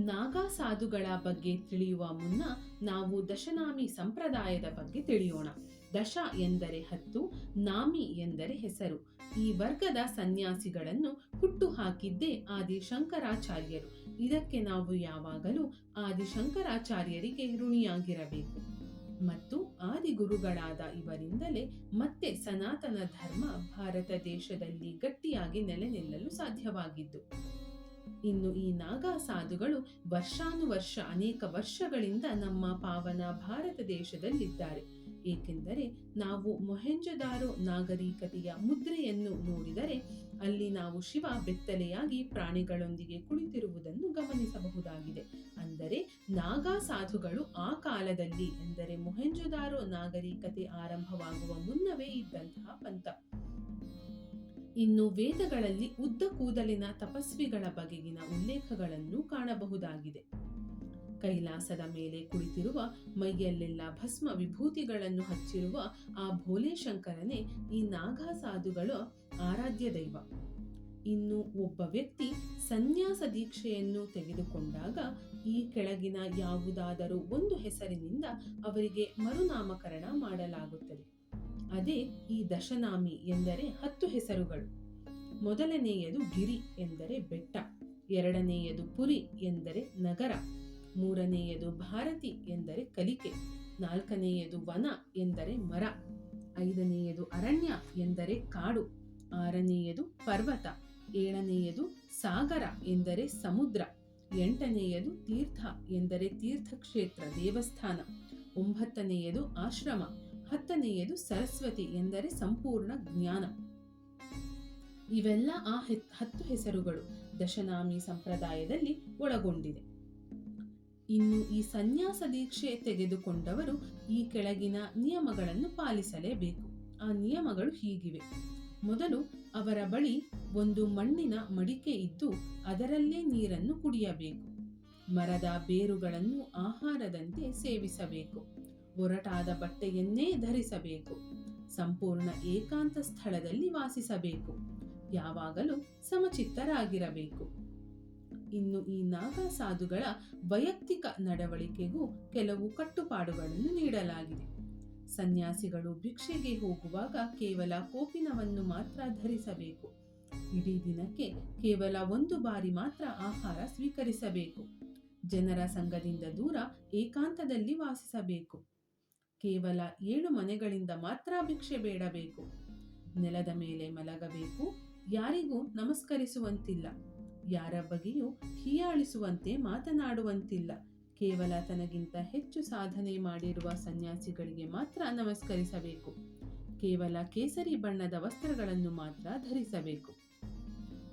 ನಾಗಾ ಸಾಧುಗಳ ಬಗ್ಗೆ ತಿಳಿಯುವ ಮುನ್ನ ನಾವು ದಶನಾಮಿ ಸಂಪ್ರದಾಯದ ಬಗ್ಗೆ ತಿಳಿಯೋಣ. ದಶ ಎಂದರೆ 10, ನಾಮಿ ಎಂದರೆ ಹೆಸರು. ಈ ವರ್ಗದ ಸನ್ಯಾಸಿಗಳನ್ನು ಹುಟ್ಟು ಹಾಕಿದ್ದೇ ಆದಿ ಶಂಕರಾಚಾರ್ಯರು. ಇದಕ್ಕೆ ನಾವು ಯಾವಾಗಲೂ ಆದಿ ಶಂಕರಾಚಾರ್ಯರಿಗೆ ಋಣಿಯಾಗಿರಬೇಕು. ಮತ್ತು ಆದಿ ಗುರುಗಳಾದ ಇವರಿಂದಲೇ ಮತ್ತೆ ಸನಾತನ ಧರ್ಮ ಭಾರತ ದೇಶದಲ್ಲಿ ಗಟ್ಟಿಯಾಗಿ ನೆಲೆ ನಿಲ್ಲಲು ಸಾಧ್ಯವಾಗಿದ್ದು. ಇನ್ನು ಈ ನಾಗಾ ಸಾಧುಗಳು ವರ್ಷಾನುವರ್ಷ ಅನೇಕ ವರ್ಷಗಳಿಂದ ನಮ್ಮ ಪಾವನ ಭಾರತ ದೇಶದಲ್ಲಿದ್ದಾರೆ. ಏಕೆಂದರೆ ನಾವು ಮೊಹೆಂಜೊದಾರೋ ನಾಗರಿಕತೆಯ ಮುದ್ರೆಯನ್ನು ನೋಡಿದರೆ ಅಲ್ಲಿ ನಾವು ಶಿವ ಬೆತ್ತಲೆಯಾಗಿ ಪ್ರಾಣಿಗಳೊಂದಿಗೆ ಕುಳಿತಿರುವುದನ್ನು ಗಮನಿಸಬಹುದಾಗಿದೆ. ಅಂದರೆ ನಾಗಾ ಸಾಧುಗಳು ಆ ಕಾಲದಲ್ಲಿ, ಎಂದರೆ ಮೊಹೆಂಜೊದಾರೋ ನಾಗರಿಕತೆ ಆರಂಭವಾಗುವ ಮುನ್ನವೇ ಇದ್ದಂತಹ ಪಂಥ. ಇನ್ನು ವೇದಗಳಲ್ಲಿ ಉದ್ದ ಕೂದಲಿನ ತಪಸ್ವಿಗಳ ಬಗೆಗಿನ ಉಲ್ಲೇಖಗಳನ್ನು ಕಾಣಬಹುದಾಗಿದೆ. ಕೈಲಾಸದ ಮೇಲೆ ಕುಳಿತಿರುವ, ಮೈಯಲ್ಲೆಲ್ಲ ಭಸ್ಮ ವಿಭೂತಿಗಳನ್ನು ಹಚ್ಚಿರುವ ಆ ಭೋಲೆ ಶಂಕರನೇ ಈ ನಾಗಾ ಸಾಧುಗಳ ಆರಾಧ್ಯ ದೈವ. ಇನ್ನು ಒಬ್ಬ ವ್ಯಕ್ತಿ ಸನ್ಯಾಸ ದೀಕ್ಷೆಯನ್ನು ತೆಗೆದುಕೊಂಡಾಗ ಈ ಕೆಳಗಿನ ಯಾವುದಾದರೂ ಒಂದು ಹೆಸರಿನಿಂದ ಅವರಿಗೆ ಮರುನಾಮಕರಣ ಮಾಡಲಾಗುತ್ತದೆ. ಅದೇ ಈ ದಶನಾಮಿ, ಎಂದರೆ 10 ಹೆಸರುಗಳು. ಮೊದಲನೆಯದು ಗಿರಿ ಎಂದರೆ ಬೆಟ್ಟ, ಎರಡನೆಯದು ಪುರಿ ಎಂದರೆ ನಗರ, ಮೂರನೆಯದು ಭಾರತಿ ಎಂದರೆ ಕಲಿಕೆ, ನಾಲ್ಕನೆಯದು ವನ ಎಂದರೆ ಮರ, ಐದನೆಯದು ಅರಣ್ಯ ಎಂದರೆ ಕಾಡು, ಆರನೆಯದು ಪರ್ವತ, ಏಳನೆಯದು ಸಾಗರ ಎಂದರೆ ಸಮುದ್ರ, ಎಂಟನೆಯದು ತೀರ್ಥ ಎಂದರೆ ತೀರ್ಥಕ್ಷೇತ್ರ ದೇವಸ್ಥಾನ, ಒಂಬತ್ತನೆಯದು ಆಶ್ರಮ, ಹತ್ತನೆಯದು ಸರಸ್ವತಿ ಎಂದರೆ ಸಂಪೂರ್ಣ ಜ್ಞಾನ. ಇವೆಲ್ಲ ಆ 10 ಹೆಸರುಗಳು ದಶನಾಮಿ ಸಂಪ್ರದಾಯದಲ್ಲಿ ಒಳಗೊಂಡಿದೆ. ಇನ್ನು ಈ ಸನ್ಯಾಸ ದೀಕ್ಷೆ ತೆಗೆದುಕೊಂಡವರು ಈ ಕೆಳಗಿನ ನಿಯಮಗಳನ್ನು ಪಾಲಿಸಲೇಬೇಕು. ಆ ನಿಯಮಗಳು ಹೀಗಿವೆ. ಮೊದಲು ಅವರ ಬಳಿ ಒಂದು ಮಣ್ಣಿನ ಮಡಿಕೆ ಇದ್ದು ಅದರಲ್ಲೇ ನೀರನ್ನು ಕುಡಿಯಬೇಕು. ಮರದ ಬೇರುಗಳನ್ನು ಆಹಾರದಂತೆ ಸೇವಿಸಬೇಕು. ಒರಟಾದ ಬಟ್ಟೆಯನ್ನೇ ಧರಿಸಬೇಕು. ಸಂಪೂರ್ಣ ಏಕಾಂತ ಸ್ಥಳದಲ್ಲಿ ವಾಸಿಸಬೇಕು. ಯಾವಾಗಲೂ ಸಮಚಿತ್ತರಾಗಿರಬೇಕು. ಇನ್ನು ಈ ನಾಗಾ ಸಾಧುಗಳ ವೈಯಕ್ತಿಕ ನಡವಳಿಕೆಗೂ ಕೆಲವು ಕಟ್ಟುಪಾಡುಗಳನ್ನು ನೀಡಲಾಗಿದೆ. ಸನ್ಯಾಸಿಗಳು ಭಿಕ್ಷೆಗೆ ಹೋಗುವಾಗ ಕೇವಲ ಕೋಪಿನವನ್ನು ಮಾತ್ರ ಧರಿಸಬೇಕು. ಇಡೀ ದಿನಕ್ಕೆ ಕೇವಲ 1 ಬಾರಿ ಮಾತ್ರ ಆಹಾರ ಸ್ವೀಕರಿಸಬೇಕು. ಜನರ ಸಂಘದಿಂದ ದೂರ ಏಕಾಂತದಲ್ಲಿ ವಾಸಿಸಬೇಕು. ಕೇವಲ 7 ಮನೆಗಳಿಂದ ಮಾತ್ರ ಭಿಕ್ಷೆ ಬೇಡಬೇಕು. ನೆಲದ ಮೇಲೆ ಮಲಗಬೇಕು. ಯಾರಿಗೂ ನಮಸ್ಕರಿಸುವಂತಿಲ್ಲ. ಯಾರ ಬಗೆಯೂ ಹೀಯಾಳಿಸುವಂತೆ ಮಾತನಾಡುವಂತಿಲ್ಲ. ಕೇವಲ ತನಗಿಂತ ಹೆಚ್ಚು ಸಾಧನೆ ಮಾಡಿರುವ ಸನ್ಯಾಸಿಗಳಿಗೆ ಮಾತ್ರ ನಮಸ್ಕರಿಸಬೇಕು. ಕೇವಲ ಕೇಸರಿ ಬಣ್ಣದ ವಸ್ತ್ರಗಳನ್ನು ಮಾತ್ರ ಧರಿಸಬೇಕು.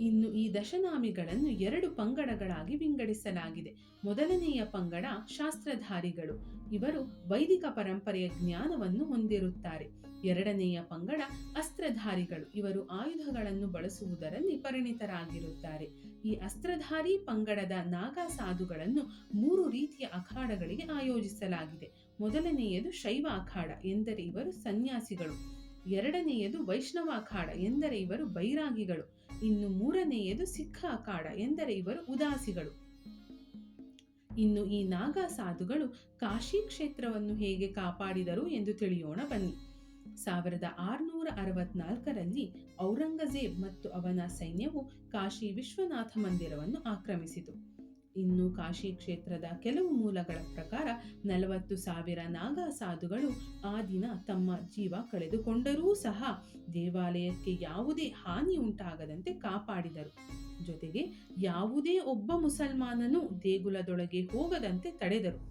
ಇನ್ನು ಈ ದಶನಾಮಿಗಳನ್ನು 2 ಪಂಗಡಗಳಾಗಿ ವಿಂಗಡಿಸಲಾಗಿದೆ. ಮೊದಲನೆಯ ಪಂಗಡ ಶಾಸ್ತ್ರಧಾರಿಗಳು. ಇವರು ವೈದಿಕ ಪರಂಪರೆಯ ಜ್ಞಾನವನ್ನು ಹೊಂದಿರುತ್ತಾರೆ. ಎರಡನೆಯ ಪಂಗಡ ಅಸ್ತ್ರಧಾರಿಗಳು. ಇವರು ಆಯುಧಗಳನ್ನು ಬಳಸುವುದರಲ್ಲಿ ಪರಿಣಿತರಾಗಿರುತ್ತಾರೆ. ಈ ಅಸ್ತ್ರಧಾರಿ ಪಂಗಡದ ನಾಗಾ ಸಾಧುಗಳನ್ನು 3 ರೀತಿಯ ಅಖಾಡಗಳಿಗೆ ಆಯೋಜಿಸಲಾಗಿದೆ. ಮೊದಲನೆಯದು ಶೈವ ಅಖಾಡ, ಎಂದರೆ ಇವರು ಸನ್ಯಾಸಿಗಳು. ಎರಡನೆಯದು ವೈಷ್ಣವ ಅಖಾಡ, ಎಂದರೆ ಇವರು ಬೈರಾಗಿಗಳು. ಇನ್ನು ಮೂರನೆಯದು ಸಿಖ್ ಅಖಾಡ, ಎಂದರೆ ಇವರು ಉದಾಸಿಗಳು. ಇನ್ನು ಈ ನಾಗಾ ಸಾಧುಗಳು ಕಾಶಿ ಕ್ಷೇತ್ರವನ್ನು ಹೇಗೆ ಕಾಪಾಡಿದರು ಎಂದು ತಿಳಿಯೋಣ ಬನ್ನಿ. 1664ರಲ್ಲಿ ಔರಂಗಜೇಬ್ ಮತ್ತು ಅವನ ಸೈನ್ಯವು ಕಾಶಿ ವಿಶ್ವನಾಥ ಮಂದಿರವನ್ನು ಆಕ್ರಮಿಸಿತು. ಇನ್ನು ಕಾಶಿ ಕ್ಷೇತ್ರದ ಕೆಲವು ಮೂಲಗಳ ಪ್ರಕಾರ 40,000 ನಾಗಾ ಸಾಧುಗಳು ಆ ದಿನ ತಮ್ಮ ಜೀವ ಕಳೆದುಕೊಂಡರೂ ಸಹ ದೇವಾಲಯಕ್ಕೆ ಯಾವುದೇ ಹಾನಿ ಉಂಟಾಗದಂತೆ ಕಾಪಾಡಿದರು. ಜೊತೆಗೆ ಯಾವುದೇ ಒಬ್ಬ ಮುಸಲ್ಮಾನನೂ ದೇಗುಲದೊಳಗೆ ಹೋಗದಂತೆ ತಡೆದರು.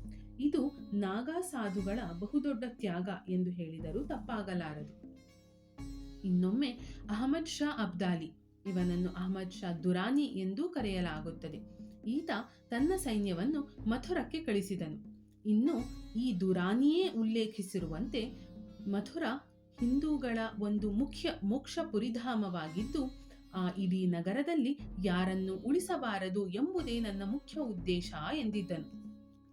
ಇದು ನಾಗಾ ಸಾಧುಗಳ ಬಹುದೊಡ್ಡ ತ್ಯಾಗ ಎಂದು ಹೇಳಿದರೂ ತಪ್ಪಾಗಲಾರದು. ಇನ್ನೊಮ್ಮೆ ಅಹಮದ್ ಶಾ ಅಬ್ದಾಲಿ, ಇವನನ್ನು ಅಹಮದ್ ಶಾ ದುರಾನಿ ಎಂದೂ ಕರೆಯಲಾಗುತ್ತದೆ, ಈತ ತನ್ನ ಸೈನ್ಯವನ್ನು ಮಥುರಕ್ಕೆ ಕಳಿಸಿದನು. ಇನ್ನು ಈ ದುರಾನಿಯೇ ಉಲ್ಲೇಖಿಸಿರುವಂತೆ ಮಥುರಾ ಹಿಂದೂಗಳ ಒಂದು ಮುಖ್ಯ ಮೋಕ್ಷ ಪುರಿಧಾಮವಾಗಿದ್ದು, ಆ ಇಡೀ ನಗರದಲ್ಲಿ ಯಾರನ್ನು ಉಳಿಸಬಾರದು ಎಂಬುದೇ ನನ್ನ ಮುಖ್ಯ ಉದ್ದೇಶ ಎಂದಿದ್ದನು.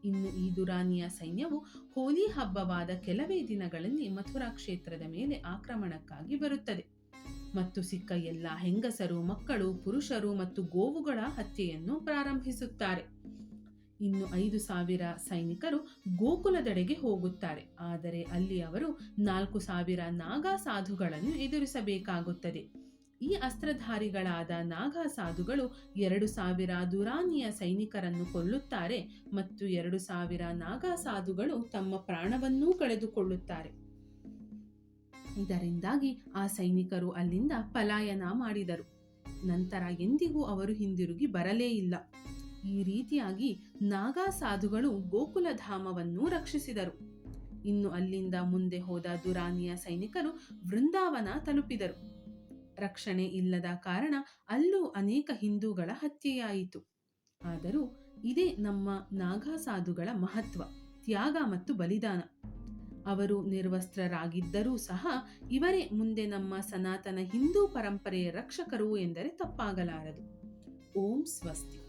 ಇನ್ನು ಈ ದುರಾನಿಯ ಸೈನ್ಯವು ಹೋಲಿ ಹಬ್ಬವಾದ ಕೆಲವೇ ದಿನಗಳಲ್ಲಿ ಮಥುರಾ ಕ್ಷೇತ್ರದ ಮೇಲೆ ಆಕ್ರಮಣಕ್ಕಾಗಿ ಬರುತ್ತದೆ ಮತ್ತು ಸಿಕ್ಕ ಎಲ್ಲ ಹೆಂಗಸರು, ಮಕ್ಕಳು, ಪುರುಷರು ಮತ್ತು ಗೋವುಗಳ ಹತ್ಯೆಯನ್ನು ಪ್ರಾರಂಭಿಸುತ್ತಾರೆ. ಇನ್ನು 5,000 ಸೈನಿಕರು ಗೋಕುಲದೆಡೆಗೆ ಹೋಗುತ್ತಾರೆ. ಆದರೆ ಅಲ್ಲಿ ಅವರು 4,000 ನಾಗಾ ಸಾಧುಗಳನ್ನು ಎದುರಿಸಬೇಕಾಗುತ್ತದೆ. ಈ ಅಸ್ತ್ರಧಾರಿಗಳಾದ ನಾಗಾ ಸಾಧುಗಳು 2,000 ದುರಾನಿಯ ಸೈನಿಕರನ್ನು ಕೊಲ್ಲುತ್ತಾರೆ ಮತ್ತು 2,000 ನಾಗಾ ಸಾಧುಗಳು ತಮ್ಮ ಪ್ರಾಣವನ್ನೂ ಕಳೆದುಕೊಳ್ಳುತ್ತಾರೆ. ಇದರಿಂದಾಗಿ ಆ ಸೈನಿಕರು ಅಲ್ಲಿಂದ ಪಲಾಯನ ಮಾಡಿದರು. ನಂತರ ಎಂದಿಗೂ ಅವರು ಹಿಂದಿರುಗಿ ಬರಲೇ ಇಲ್ಲ. ಈ ರೀತಿಯಾಗಿ ನಾಗಾ ಸಾಧುಗಳು ಗೋಕುಲಧಾಮವನ್ನು ರಕ್ಷಿಸಿದರು. ಇನ್ನು ಅಲ್ಲಿಂದ ಮುಂದೆ ಹೋದ ದುರಾನಿಯ ಸೈನಿಕರು ವೃಂದಾವನ ತಲುಪಿದರು. ರಕ್ಷಣೆ ಇಲ್ಲದ ಕಾರಣ ಅಲ್ಲೂ ಅನೇಕ ಹಿಂದೂಗಳ ಹತ್ಯೆಯಾಯಿತು. ಆದರೂ ಇದೇ ನಮ್ಮ ನಾಗಾ ಸಾಧುಗಳ ಮಹತ್ವ, ತ್ಯಾಗ ಮತ್ತು ಬಲಿದಾನ. ಅವರು ನಿರ್ವಸ್ತ್ರರಾಗಿದ್ದರೂ ಸಹ ಇವರೇ ಮುಂದೆ ನಮ್ಮ ಸನಾತನ ಹಿಂದೂ ಪರಂಪರೆಯ ರಕ್ಷಕರು ಎಂದರೆ ತಪ್ಪಾಗಲಾರದು. ಓಂ ಸ್ವಸ್ತಿ.